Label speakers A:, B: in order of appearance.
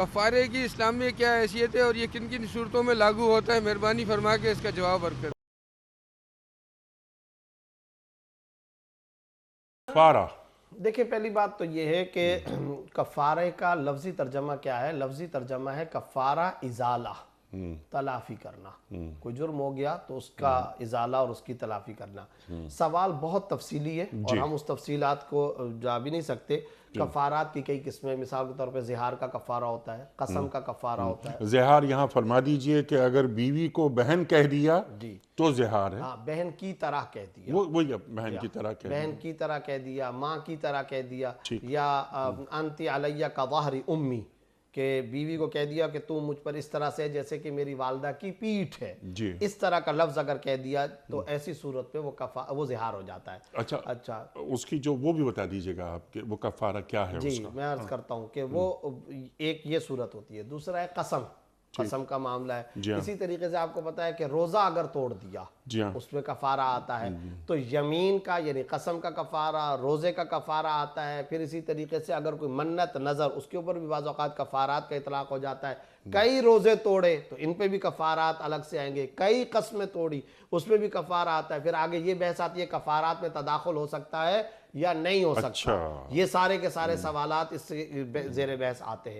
A: कफ़ारे की इस्लाम में क्या हैसियत है और ये किन किन सूरतों में लागू होता है, मेहरबानी फरमा के इसका जवाब अर्ज़ करें।
B: कफ़ारा,
C: देखिए, पहली बात तो ये है कि कफ़ारे का लफ्ज़ी तर्जमा क्या है। लफ्ज़ी तर्जमा है कफ़ारा इज़ाला, तलाफ़ी करना। कोई जुर्म हो गया तो उसका इज़ाला और उसकी तलाफ़ी करना। सवाल बहुत तफसीली है और हम उस तफसीलात को जा भी नहीं सकते। कफ़ारात की कई किस्में, मिसाल के तौर पे ज़िहार का कफ़ारा होता है, कसम का कफ़ारा होता है।
B: ज़िहार यहाँ फरमा दीजिए कि अगर बीवी को बहन कह दिया
C: जी,
B: तो ज़िहार है।
C: हाँ, बहन की तरह कह दिया,
B: वो वही बहन की तरह कह
C: बहन
B: दिया।
C: की तरह कह दिया, माँ की तरह कह दिया,
B: ठीक।
C: या अंति अलैया का ज़हरी उम्मी, के बीवी को कह दिया कि तू मुझ पर इस तरह से जैसे कि मेरी वालदा की पीठ है।
B: जी।
C: इस तरह का लफ्ज़ अगर कह दिया तो ऐसी सूरत पे वो ज़िहार हो जाता है।
B: अच्छा,
C: अच्छा,
B: उसकी जो वो भी बता दीजिएगा आप कि वो कफ़ारा क्या है
C: जी,
B: उसका।
C: मैं अर्ज़ करता हूँ कि वो एक ये सूरत होती है। दूसरा है कसम, कसम का मामला है।
B: जी हाँ।
C: इसी तरीके से आपको पता है कि रोज़ा अगर तोड़ दिया
B: जी हाँ।
C: उसमें कफ़ारा आता है। तो यमीन का यानी कसम का कफ़ारा, रोज़े का कफ़ारा आता है। फिर इसी तरीके से अगर कोई मन्नत नज़र, उसके ऊपर भी बाज़ औक़ात कफ़ारात का इतलाक़ हो जाता है। कई रोज़े तोड़े तो इन पे भी कफ़ारात अलग से आएंगे। कई कस्में तोड़ी उसमें भी कफ़ारा आता है। फिर आगे ये बहस आती है कफ़ारात में तदाखुल हो सकता है या नहीं हो सकता।
B: अच्छा।
C: ये सारे के सारे सवालात इससे ज़ेर बहस आते हैं।